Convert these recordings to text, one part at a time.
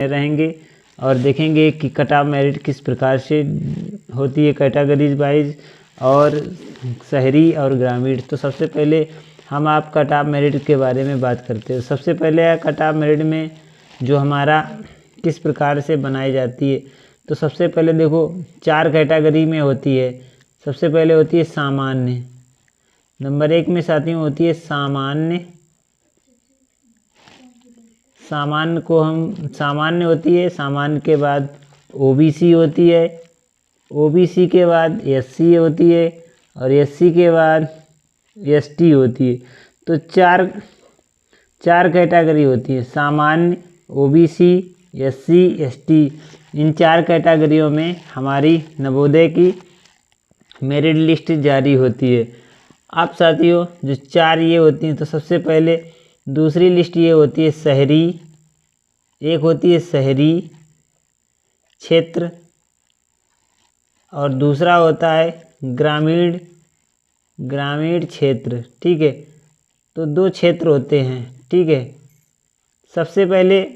रहेंगे और देखेंगे कि कट ऑफ मेरिट किस प्रकार से होती है कैटेगरीज वाइज और शहरी और ग्रामीण। तो सबसे पहले हम आप कट ऑफ मेरिट के बारे में बात करते हैं। सबसे पहले कट ऑफ मेरिट में जो हमारा किस प्रकार से बनाई जाती है, तो सबसे पहले देखो 4 कैटेगरी में होती है। सबसे पहले होती है सामान्य, नंबर 1 में साथियों होती है सामान्य। सामान्य होती है। सामान्य के बाद ओबीसी होती है, ओबीसी के बाद एससी होती है और एससी के बाद एसटी होती है। तो चार कैटेगरी होती है, सामान्य, ओबीसी, एससी, एसटी। इन 4 कैटेगरियों में हमारी नवोदय की मेरिट लिस्ट जारी होती है। अब साथियों जो 4 ये होती हैं, तो सबसे पहले दूसरी लिस्ट ये होती है शहरी, एक होती है शहरी क्षेत्र और दूसरा होता है ग्रामीण क्षेत्र। ठीक है, तो 2 क्षेत्र होते हैं। ठीक है, सबसे पहले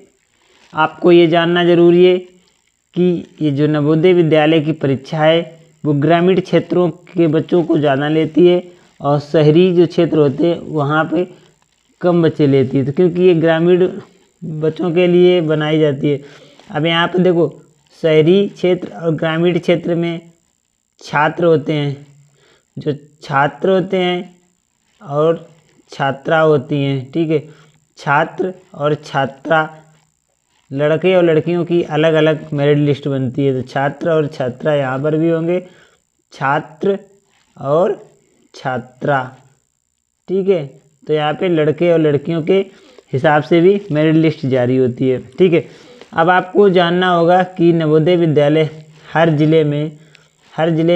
आपको ये जानना जरूरी है कि ये जो नवोदय विद्यालय की परीक्षा है वो ग्रामीण क्षेत्रों के बच्चों को ज़्यादा लेती है और शहरी जो क्षेत्र होते हैं वहाँ पे कम बच्चे लेती है। तो क्योंकि ये ग्रामीण बच्चों के लिए बनाई जाती है। अब यहाँ पे देखो शहरी क्षेत्र और ग्रामीण क्षेत्र में छात्र होते हैं, जो छात्र होते हैं और छात्रा होती हैं। ठीक है, छात्र और छात्रा, लड़के और लड़कियों की अलग अलग मेरिट लिस्ट बनती है। तो छात्र और छात्रा यहाँ पर भी होंगे, छात्र और छात्रा। ठीक है, तो यहाँ पे लड़के और लड़कियों के हिसाब से भी मेरिट लिस्ट जारी होती है। ठीक है, अब आपको जानना होगा कि नवोदय विद्यालय हर ज़िले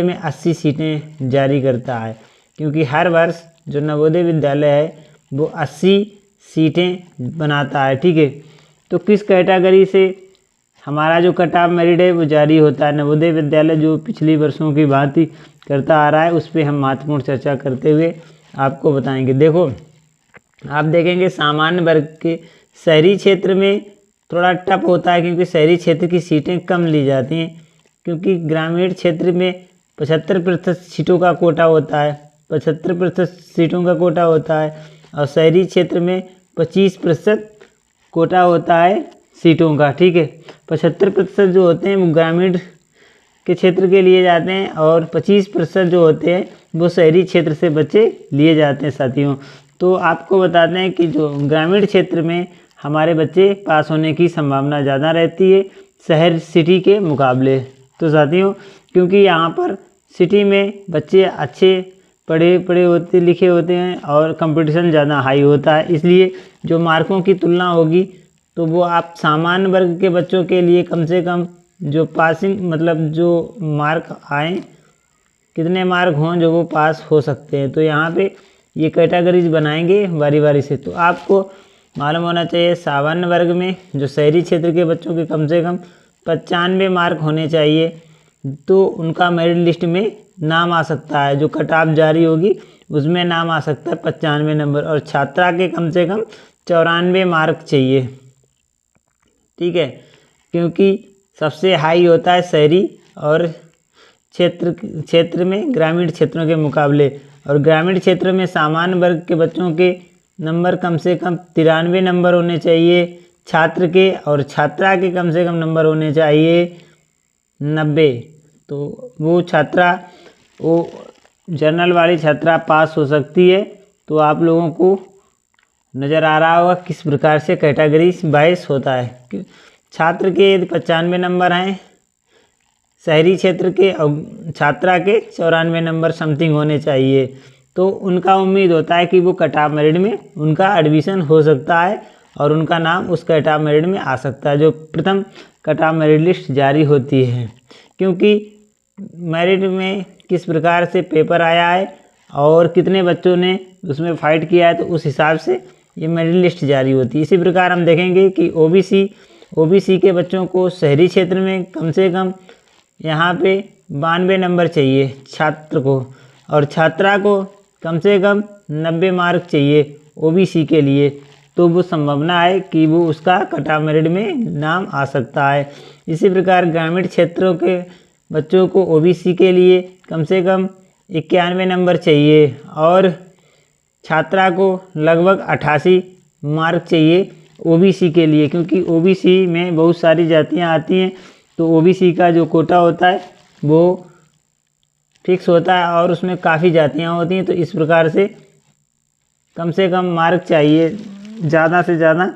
में 80 सीटें जारी करता है, क्योंकि हर वर्ष जो नवोदय विद्यालय है वो 80 सीटें बनाता है। ठीक है, तो किस कैटेगरी से हमारा जो कट ऑफ मेरिट है वो जारी होता है। नवोदय विद्यालय जो पिछली वर्षों की भांति करता आ रहा है उस पर हम महत्वपूर्ण चर्चा करते हुए आपको बताएंगे। देखो आप देखेंगे सामान्य वर्ग के शहरी क्षेत्र में थोड़ा टफ होता है, क्योंकि शहरी क्षेत्र की सीटें कम ली जाती हैं, क्योंकि ग्रामीण क्षेत्र में 75% सीटों का कोटा होता है, 75% सीटों का कोटा होता है और शहरी क्षेत्र में 25% कोटा होता है सीटों का। ठीक है, 75% जो होते हैं वो ग्रामीण के क्षेत्र के लिए जाते हैं और 25% जो होते हैं वो शहरी क्षेत्र से बच्चे लिए जाते हैं। साथियों तो आपको बताते हैं कि जो ग्रामीण क्षेत्र में हमारे बच्चे पास होने की संभावना ज़्यादा रहती है शहर सिटी के मुकाबले। तो साथियों क्योंकि यहाँ पर सिटी में बच्चे अच्छे पढ़े लिखे होते हैं और कंपटीशन ज़्यादा हाई होता है, इसलिए जो मार्कों की तुलना होगी तो वो आप सामान्य वर्ग के बच्चों के लिए कम से कम जो पासिंग मतलब जो मार्क आए, कितने मार्क हों जो वो पास हो सकते हैं। तो यहाँ पे ये कैटेगरीज बनाएंगे बारी बारी से। तो आपको मालूम होना चाहिए सामान्य वर्ग में जो शहरी क्षेत्र के बच्चों के कम से कम 95 मार्क होने चाहिए, तो उनका मेरिट लिस्ट में नाम आ सकता है। जो कट ऑफ जारी होगी उसमें नाम आ सकता है 95 नंबर, और छात्रा के कम से कम 94 मार्क चाहिए। ठीक है, क्योंकि सबसे हाई होता है शहरी और क्षेत्र में ग्रामीण क्षेत्रों के मुकाबले, और ग्रामीण क्षेत्र में सामान्य वर्ग के बच्चों के नंबर कम से कम 93 नंबर होने चाहिए छात्र के, और छात्रा के कम से कम नंबर होने चाहिए 90। तो वो छात्रा वो जनरल वाली छात्रा पास हो सकती है। तो आप लोगों को नज़र आ रहा होगा किस प्रकार से कैटेगरी वाइज होता है। छात्र के यदि 95 नंबर हैं शहरी क्षेत्र के और छात्रा के 94 नंबर समथिंग होने चाहिए, तो उनका उम्मीद होता है कि वो कट ऑफ मेरिट में उनका एडमिशन हो सकता है और उनका नाम उस कट ऑफ मेरिट में आ सकता है जो प्रथम कट ऑफ मेरिट लिस्ट जारी होती है। क्योंकि मेरिट में किस प्रकार से पेपर आया है और कितने बच्चों ने उसमें फाइट किया है, तो उस हिसाब से ये मेरिट लिस्ट जारी होती है। इसी प्रकार हम देखेंगे कि ओबीसी के बच्चों को शहरी क्षेत्र में कम से कम यहाँ पे 92 नंबर चाहिए छात्र को, और छात्रा को कम से कम 90 मार्क चाहिए ओबीसी के लिए। तो वो संभावना है कि वो उसका कट ऑफ मेरिट में नाम आ सकता है। इसी प्रकार ग्रामीण क्षेत्रों के बच्चों को ओबीसी के लिए कम से कम 91 नंबर चाहिए और छात्रा को लगभग 88 मार्क चाहिए ओबीसी के लिए, क्योंकि ओबीसी में बहुत सारी जातियां आती हैं, तो ओबीसी का जो कोटा होता है वो फिक्स होता है और उसमें काफ़ी जातियां होती हैं। तो इस प्रकार से कम मार्क चाहिए, ज़्यादा से ज़्यादा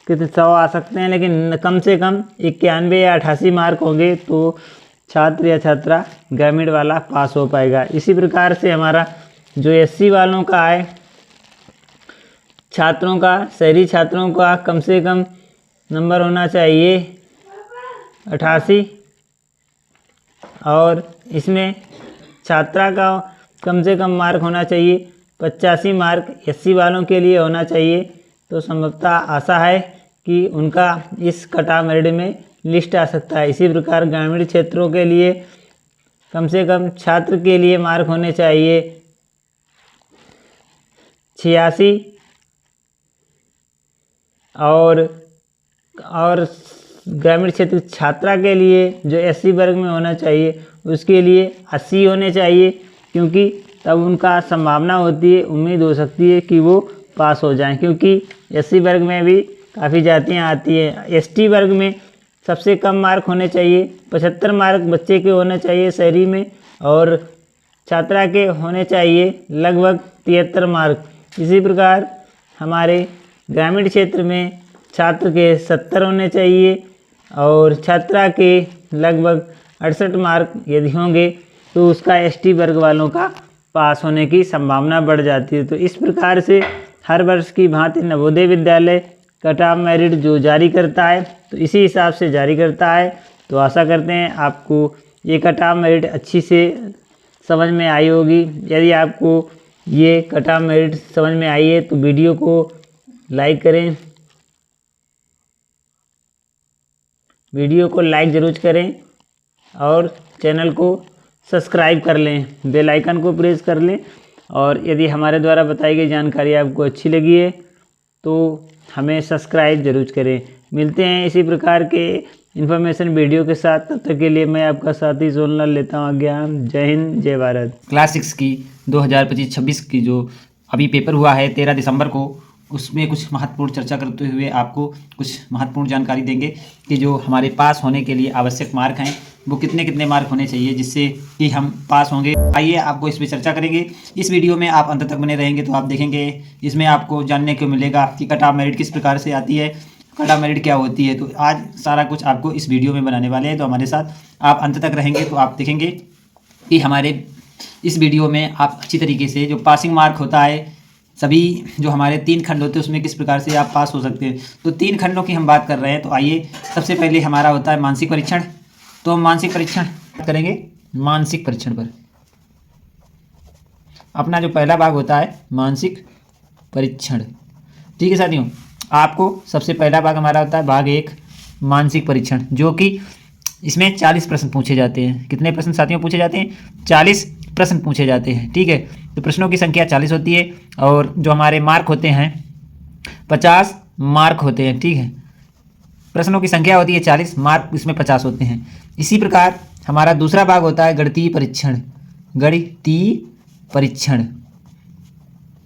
कितने 100 आ सकते हैं, लेकिन कम से कम 91 या 88 मार्क होंगे तो छात्र या छात्रा ग्रामीण वाला पास हो पाएगा। इसी प्रकार से हमारा जो एससी वालों का है छात्रों का, शहरी छात्रों का कम से कम नंबर होना चाहिए 88 और इसमें छात्रा का कम से कम मार्क होना चाहिए 85 मार्क एससी वालों के लिए होना चाहिए। तो संभवतः आशा है कि उनका इस कट ऑफ मेरिट में लिस्ट आ सकता है। इसी प्रकार ग्रामीण क्षेत्रों के लिए कम से कम छात्र के लिए मार्क होने चाहिए 86 और ग्रामीण क्षेत्र छात्रा के लिए जो एससी वर्ग में होना चाहिए उसके लिए 80 होने चाहिए, क्योंकि तब उनका संभावना होती है, उम्मीद हो सकती है कि वो पास हो जाएं, क्योंकि एससी वर्ग में भी काफ़ी जातियां आती हैं। एसटी वर्ग में सबसे कम मार्क होने चाहिए 75 मार्क बच्चे के होने चाहिए शहरी में और छात्रा के होने चाहिए लगभग 73 मार्क। इसी प्रकार हमारे ग्रामीण क्षेत्र में छात्र के 70 होने चाहिए और छात्रा के लगभग 68 मार्क यदि होंगे तो उसका एसटी वर्ग वालों का पास होने की संभावना बढ़ जाती है। तो इस प्रकार से हर वर्ष की भांति Navodaya Vidyalaya cut off merit जो जारी करता है तो इसी हिसाब से जारी करता है। तो आशा करते हैं आपको ये कट ऑफ मेरिट अच्छी से समझ में आई होगी। यदि आपको ये कट ऑफ मेरिट समझ में आई है तो वीडियो को लाइक करें, वीडियो को लाइक ज़रूर करें और चैनल को सब्सक्राइब कर लें, बेल आइकन को प्रेस कर लें। और यदि हमारे द्वारा बताई गई जानकारी आपको अच्छी लगी है तो हमें सब्सक्राइब ज़रूर करें। मिलते हैं इसी प्रकार के इन्फॉर्मेशन वीडियो के साथ, तब तक के लिए मैं आपका साथी सोनलाल लेता हूँ आज्ञा। जय हिंद, जय भारत। क्लास 6 की 2025-26 की जो अभी पेपर हुआ है 13 दिसंबर को, उसमें कुछ महत्वपूर्ण चर्चा करते हुए आपको कुछ महत्वपूर्ण जानकारी देंगे कि जो हमारे पास होने के लिए आवश्यक मार्क हैं वो कितने कितने मार्क होने चाहिए जिससे कि हम पास होंगे। आइए आपको इस पर चर्चा करेंगे। इस वीडियो में आप अंत तक बने रहेंगे तो आप देखेंगे इसमें आपको जानने को मिलेगा कि कट ऑफ मेरिट किस प्रकार से आती है, कट ऑफ मेरिट क्या होती है। तो आज सारा कुछ आपको इस वीडियो में बनाने वाले हैं, तो हमारे साथ आप अंत तक रहेंगे तो आप देखेंगे कि हमारे इस वीडियो में आप अच्छी तरीके से जो पासिंग मार्क होता है, सभी जो हमारे 3 खंड होते हैं उसमें किस प्रकार से आप पास हो सकते हैं। तो 3 खंडों की हम बात कर रहे हैं। तो आइए सबसे पहले हमारा होता है मानसिक परीक्षण। तो मानसिक परीक्षण करेंगे। मानसिक परीक्षण पर अपना जो पहला भाग होता है मानसिक परीक्षण। ठीक है साथियों, आपको सबसे पहला भाग हमारा होता है भाग 1 मानसिक परीक्षण, जो कि इसमें 40 प्रश्न पूछे जाते हैं। कितने प्रश्न साथियों पूछे जाते हैं? 40 प्रश्न पूछे जाते हैं। ठीक है, तो प्रश्नों की संख्या 40 होती है और जो हमारे मार्क होते हैं 50 मार्क होते हैं। ठीक है, प्रश्नों की संख्या होती है 40, मार्क इसमें 50 होते हैं। इसी प्रकार हमारा दूसरा भाग होता है गणितीय परीक्षण। गणितीय परीक्षण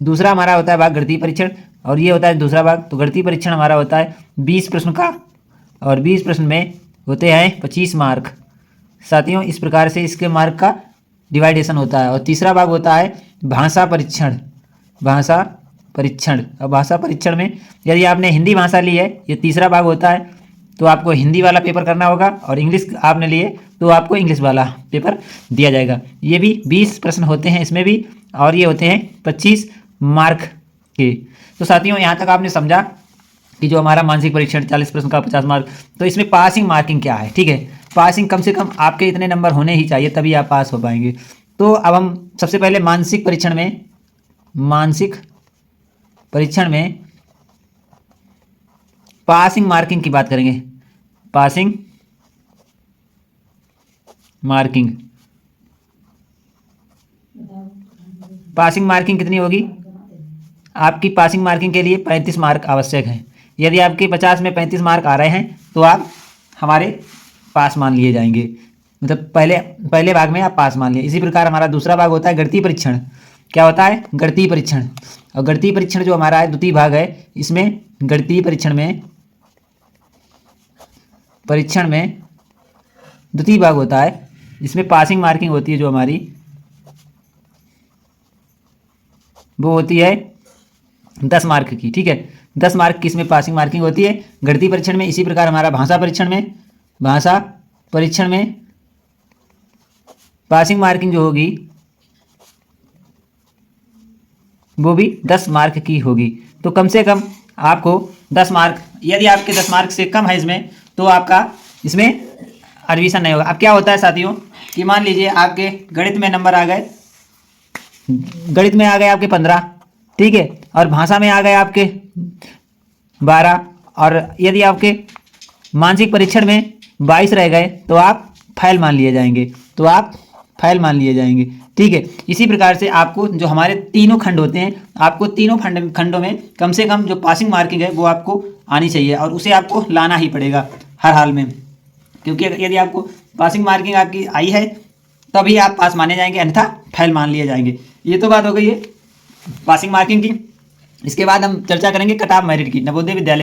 दूसरा हमारा होता है भाग गणितीय परीक्षण और ये होता है दूसरा भाग। तो गणितीय परीक्षण हमारा होता है 20 प्रश्न का और 20 प्रश्न में होते हैं 25 मार्क। साथियों, इस प्रकार से इसके मार्क का डिवाइडेशन होता है। और तीसरा भाग होता है भाषा परीक्षण। भाषा परीक्षण, और भाषा परीक्षण में यदि आपने हिंदी भाषा ली है, ये तीसरा भाग होता है, तो आपको हिंदी वाला पेपर करना होगा और इंग्लिश आपने लिए तो आपको इंग्लिश वाला पेपर दिया जाएगा। ये भी 20 प्रश्न होते हैं इसमें भी और ये होते हैं 25 मार्क के। तो साथियों, यहाँ तक आपने समझा कि जो हमारा मानसिक परीक्षण 40 प्रश्न का 50 मार्क, तो इसमें पासिंग मार्किंग क्या है। ठीक है, पासिंग कम से कम आपके इतने नंबर होने ही चाहिए तभी आप पास हो पाएंगे। तो अब हम सबसे पहले मानसिक परीक्षण में पासिंग मार्किंग की बात करेंगे। पासिंग मार्किंग, पासिंग मार्किंग कितनी होगी? आपकी पासिंग मार्किंग के लिए 35 मार्क आवश्यक हैं। यदि आपके 50 में 35 मार्क आ रहे हैं तो आप हमारे पास मान लिए जाएंगे, मतलब पहले भाग में आप पास मान लिए। इसी प्रकार हमारा दूसरा भाग होता है गणितीय परीक्षण। क्या होता है? गणितीय परीक्षण। और गणितीय परीक्षण जो हमारा है द्वितीय भाग है, इसमें गणितीय परीक्षण में द्वितीय भाग होता है, इसमें पासिंग मार्किंग होती है जो हमारी, वो होती है 10 मार्क की। ठीक है, 10 मार्क की इसमें पासिंग मार्किंग होती है गणितीय परीक्षण में। इसी प्रकार हमारा भाषा परीक्षण में पासिंग मार्किंग जो होगी वो भी 10 मार्क की होगी। तो कम से कम आपको 10 मार्क, यदि आपके 10 मार्क से कम है इसमें तो आपका इसमें एडमिशन नहीं होगा। अब क्या होता है साथियों कि मान लीजिए आपके गणित में नंबर आ गए, गणित में आ गए आपके 15, ठीक है, और भाषा में आ गए आपके 12, और यदि आपके मानसिक परीक्षण में 22 रह गए तो आप फेल मान लिए जाएंगे। ठीक है, इसी प्रकार से आपको जो हमारे तीनों खंड होते हैं, आपको तीनों खंडों में कम से कम जो पासिंग मार्किंग है वो आपको आनी चाहिए, और उसे आपको लाना ही पड़ेगा हर हाल में, क्योंकि यदि आपको पासिंग मार्किंग आपकी आई है तभी आप पास माने जाएंगे, अन्यथा फेल मान लिए जाएंगे। ये तो बात हो गई है पासिंग मार्किंग की। इसके बाद हम चर्चा करेंगे कट ऑफ मेरिट की। नवोदय विद्यालय